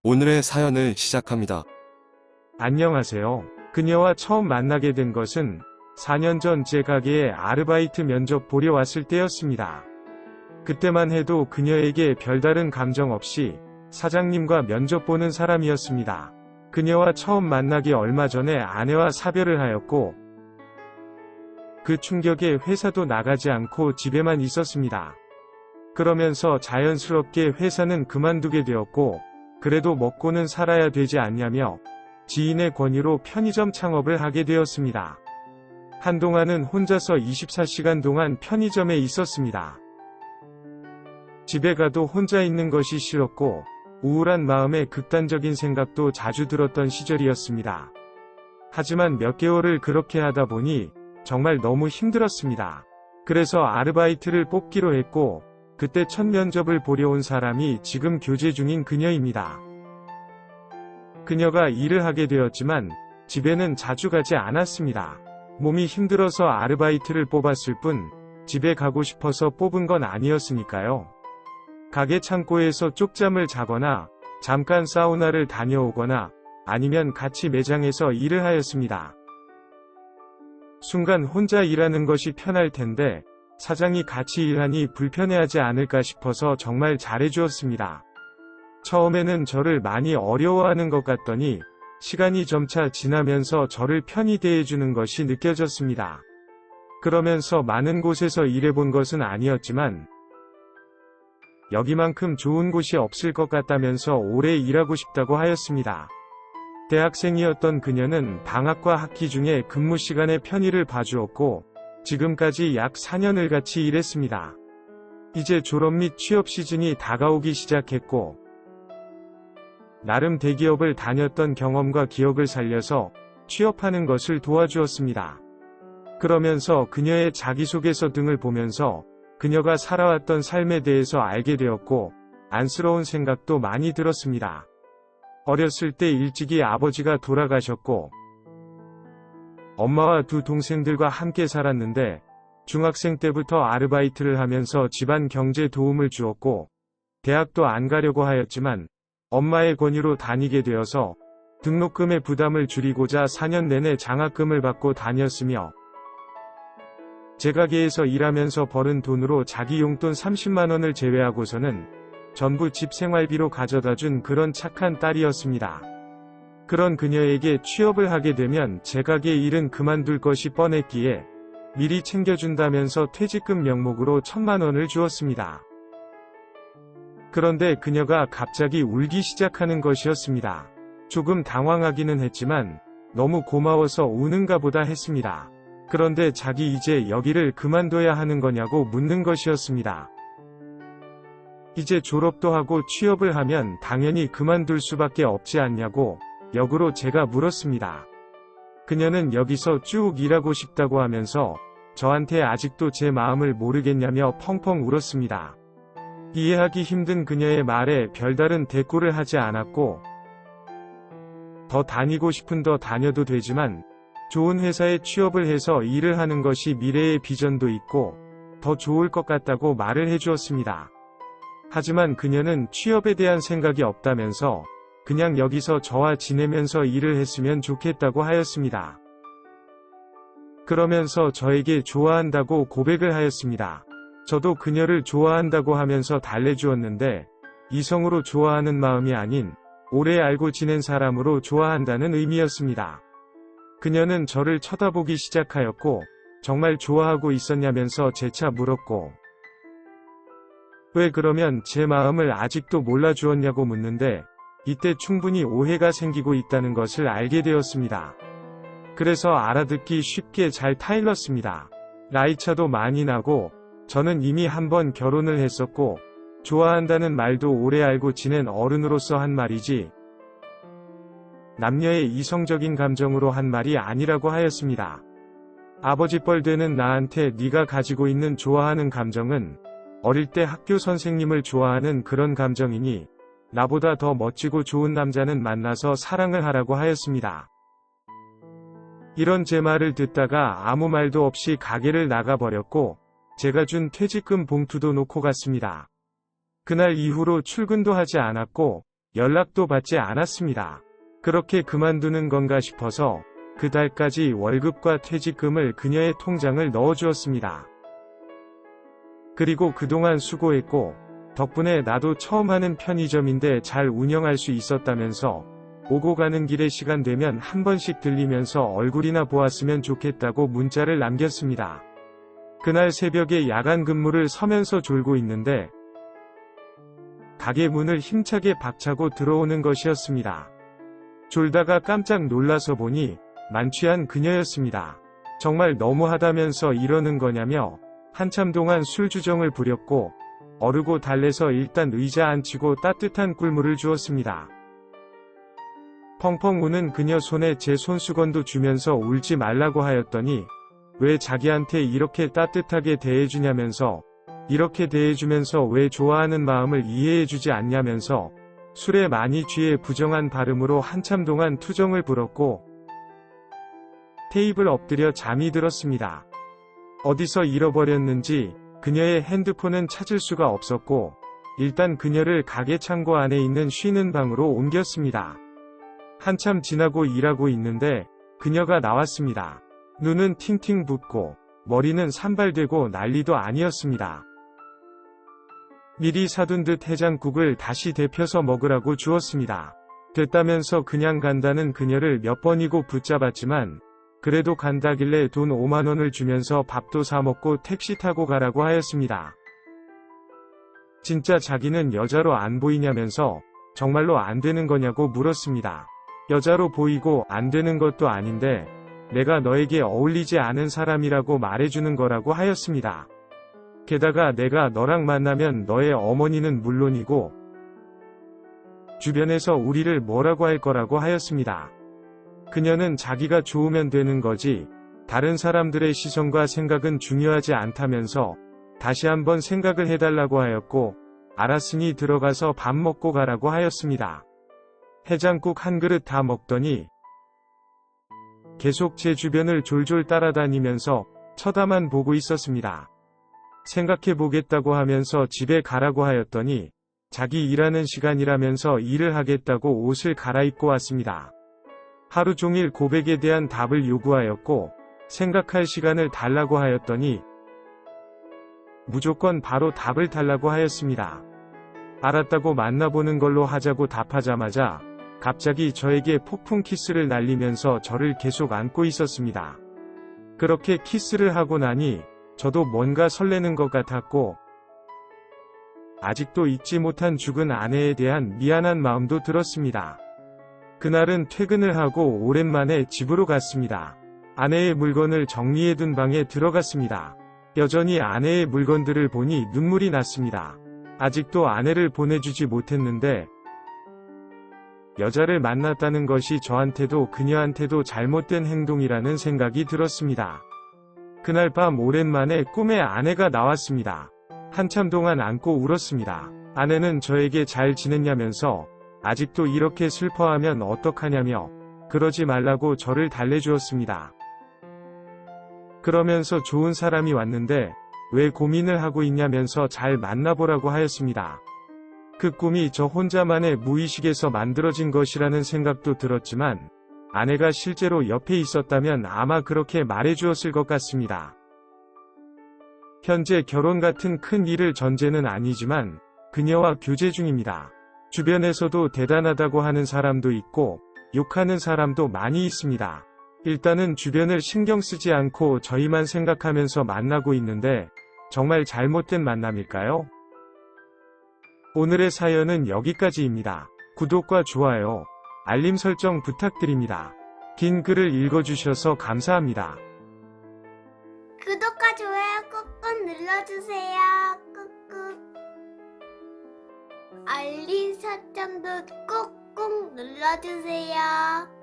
오늘의 사연을 시작합니다. 안녕하세요. 그녀와 처음 만나게 된 것은 4년 전 제 가게에 아르바이트 면접 보러 왔을 때였습니다. 그때만 해도 그녀에게 별다른 감정 없이 사장님과 면접 보는 사람이었습니다. 그녀와 처음 만나기 얼마 전에 아내와 사별을 하였고 그 충격에 회사도 나가지 않고 집에만 있었습니다. 그러면서 자연스럽게 회사는 그만두게 되었고 그래도 먹고는 살아야 되지 않냐며 지인의 권유로 편의점 창업을 하게 되었습니다. 한동안은 혼자서 24시간 동안 편의점에 있었습니다. 집에 가도 혼자 있는 것이 싫었고 우울한 마음에 극단적인 생각도 자주 들었던 시절이었습니다. 하지만 몇 개월을 그렇게 하다 보니 정말 너무 힘들었습니다. 그래서 아르바이트를 뽑기로 했고 그때 첫 면접을 보러 온 사람이 지금 교제 중인 그녀입니다. 그녀가 일을 하게 되었지만 집에는 자주 가지 않았습니다. 몸이 힘들어서 아르바이트를 뽑았을 뿐 집에 가고 싶어서 뽑은 건 아니었으니까요. 가게 창고에서 쪽잠을 자거나 잠깐 사우나를 다녀오거나 아니면 같이 매장에서 일을 하였습니다. 순간 혼자 일하는 것이 편할 텐데 사장이 같이 일하니 불편해하지 않을까 싶어서 정말 잘해주었습니다. 처음에는 저를 많이 어려워하는 것 같더니 시간이 점차 지나면서 저를 편히 대해주는 것이 느껴졌습니다. 그러면서 많은 곳에서 일해본 것은 아니었지만 여기만큼 좋은 곳이 없을 것 같다면서 오래 일하고 싶다고 하였습니다. 대학생이었던 그녀는 방학과 학기 중에 근무 시간에 편의를 봐주었고 지금까지 약 4년을 같이 일했습니다. 이제 졸업 및 취업 시즌이 다가오기 시작했고 나름 대기업을 다녔던 경험과 기억을 살려서 취업하는 것을 도와주었습니다. 그러면서 그녀의 자기소개서 등을 보면서 그녀가 살아왔던 삶에 대해서 알게 되었고 안쓰러운 생각도 많이 들었습니다. 어렸을 때 일찍이 아버지가 돌아가셨고 엄마와 두 동생들과 함께 살았는데 중학생 때부터 아르바이트를 하면서 집안 경제 도움을 주었고 대학도 안 가려고 하였지만 엄마의 권유로 다니게 되어서 등록금의 부담을 줄이고자 4년 내내 장학금을 받고 다녔으며 제 가게에서 일하면서 벌은 돈으로 자기 용돈 30만 원을 제외하고서는 전부 집 생활비로 가져다준 그런 착한 딸이었습니다. 그런 그녀에게 취업을 하게 되면 제 가게 일은 그만둘 것이 뻔했기에 미리 챙겨준다면서 퇴직금 명목으로 1,000만 원을 주었습니다. 그런데 그녀가 갑자기 울기 시작하는 것이었습니다. 조금 당황하기는 했지만 너무 고마워서 우는가 보다 했습니다. 그런데 자기 이제 여기를 그만둬야 하는 거냐고 묻는 것이었습니다. 이제 졸업도 하고 취업을 하면 당연히 그만둘 수밖에 없지 않냐고 역으로 제가 물었습니다. 그녀는 여기서 쭉 일하고 싶다고 하면서 저한테 아직도 제 마음을 모르겠냐며 펑펑 울었습니다. 이해하기 힘든 그녀의 말에 별다른 대꾸를 하지 않았고 더 다니고 싶은 더 다녀도 되지만 좋은 회사에 취업을 해서 일을 하는 것이 미래의 비전도 있고 더 좋을 것 같다고 말을 해주었습니다. 하지만 그녀는 취업에 대한 생각이 없다면서 그냥 여기서 저와 지내면서 일을 했으면 좋겠다고 하였습니다. 그러면서 저에게 좋아한다고 고백을 하였습니다. 저도 그녀를 좋아한다고 하면서 달래주었는데 이성으로 좋아하는 마음이 아닌 오래 알고 지낸 사람으로 좋아한다는 의미였습니다. 그녀는 저를 쳐다보기 시작하였고 정말 좋아하고 있었냐면서 재차 물었고 왜 그러면 제 마음을 아직도 몰라주었냐고 묻는데 이때 충분히 오해가 생기고 있다는 것을 알게 되었습니다. 그래서 알아듣기 쉽게 잘 타일렀습니다. 나이차도 많이 나고 저는 이미 한 번 결혼을 했었고 좋아한다는 말도 오래 알고 지낸 어른으로서 한 말이지 남녀의 이성적인 감정으로 한 말이 아니라고 하였습니다. 아버지뻘 되는 나한테 네가 가지고 있는 좋아하는 감정은 어릴 때 학교 선생님을 좋아하는 그런 감정이니 나보다 더 멋지고 좋은 남자는 만나서 사랑을 하라고 하였습니다. 이런 제 말을 듣다가 아무 말도 없이 가게를 나가버렸고 제가 준 퇴직금 봉투도 놓고 갔습니다. 그날 이후로 출근도 하지 않았고 연락도 받지 않았습니다. 그렇게 그만두는 건가 싶어서 그 달까지 월급과 퇴직금을 그녀의 통장을 넣어주었습니다. 그리고 그동안 수고했고 덕분에 나도 처음 하는 편의점인데 잘 운영할 수 있었다면서 오고 가는 길에 시간 되면 한 번씩 들리면서 얼굴이나 보았으면 좋겠다고 문자를 남겼습니다. 그날 새벽에 야간 근무를 서면서 졸고 있는데 가게 문을 힘차게 박차고 들어오는 것이었습니다. 졸다가 깜짝 놀라서 보니 만취한 그녀였습니다. 정말 너무하다면서 이러는 거냐며 한참 동안 술주정을 부렸고 어르고 달래서 일단 의자 앉히고 따뜻한 꿀물을 주었습니다. 펑펑 우는 그녀 손에 제 손수건도 주면서 울지 말라고 하였더니 왜 자기한테 이렇게 따뜻하게 대해주냐면서 이렇게 대해주면서 왜 좋아하는 마음을 이해해주지 않냐면서 술에 많이 취해 부정한 발음으로 한참 동안 투정을 부렸고 테이블 엎드려 잠이 들었습니다. 어디서 잃어버렸는지 그녀의 핸드폰은 찾을 수가 없었고 일단 그녀를 가게 창고 안에 있는 쉬는 방으로 옮겼습니다. 한참 지나고 일하고 있는데 그녀가 나왔습니다. 눈은 팅팅 붓고 머리는 산발되고 난리도 아니었습니다. 미리 사둔 듯 해장국을 다시 데펴서 먹으라고 주었습니다. 됐다면서 그냥 간다는 그녀를 몇 번이고 붙잡았지만 그래도 간다길래 돈 5만 원을 주면서 밥도 사 먹고 택시 타고 가라고 하였습니다. 진짜 자기는 여자로 안 보이냐면서 정말로 안 되는 거냐고 물었습니다. 여자로 보이고 안 되는 것도 아닌데 내가 너에게 어울리지 않은 사람이라고 말해주는 거라고 하였습니다. 게다가 내가 너랑 만나면 너의 어머니는 물론이고 주변에서 우리를 뭐라고 할 거라고 하였습니다. 그녀는 자기가 좋으면 되는 거지 다른 사람들의 시선과 생각은 중요하지 않다면서 다시 한번 생각을 해달라고 하였고 알았으니 들어가서 밥 먹고 가라고 하였습니다. 해장국 한 그릇 다 먹더니 계속 제 주변을 졸졸 따라다니면서 쳐다만 보고 있었습니다. 생각해보겠다고 하면서 집에 가라고 하였더니 자기 일하는 시간이라면서 일을 하겠다고 옷을 갈아입고 왔습니다. 하루 종일 고백에 대한 답을 요구하였고 생각할 시간을 달라고 하였더니 무조건 바로 답을 달라고 하였습니다. 알았다고 만나보는 걸로 하자고 답하자마자 갑자기 저에게 폭풍 키스를 날리면서 저를 계속 안고 있었습니다. 그렇게 키스를 하고 나니 저도 뭔가 설레는 것 같았고 아직도 잊지 못한 죽은 아내에 대한 미안한 마음도 들었습니다. 그날은 퇴근을 하고 오랜만에 집으로 갔습니다. 아내의 물건을 정리해둔 방에 들어갔습니다. 여전히 아내의 물건들을 보니 눈물이 났습니다. 아직도 아내를 보내주지 못했는데 여자를 만났다는 것이 저한테도 그녀한테도 잘못된 행동이라는 생각이 들었습니다. 그날 밤 오랜만에 꿈에 아내가 나왔습니다. 한참 동안 안고 울었습니다. 아내는 저에게 잘 지냈냐면서 아직도 이렇게 슬퍼하면 어떡하냐며 그러지 말라고 저를 달래주었습니다. 그러면서 좋은 사람이 왔는데 왜 고민을 하고 있냐면서 잘 만나보라고 하였습니다. 그 꿈이 저 혼자만의 무의식에서 만들어진 것이라는 생각도 들었지만 아내가 실제로 옆에 있었다면 아마 그렇게 말해주었을 것 같습니다. 현재 결혼 같은 큰 일을 전제는 아니지만 그녀와 교제 중입니다. 주변에서도 대단하다고 하는 사람도 있고 욕하는 사람도 많이 있습니다. 일단은 주변을 신경 쓰지 않고 저희만 생각하면서 만나고 있는데 정말 잘못된 만남일까요? 오늘의 사연은 여기까지입니다. 구독과 좋아요, 알림 설정 부탁드립니다. 긴 글을 읽어주셔서 감사합니다. 구독과 좋아요 꾹꾹 눌러주세요. 꾹꾹. 알림 설정도 꾹꾹 눌러주세요.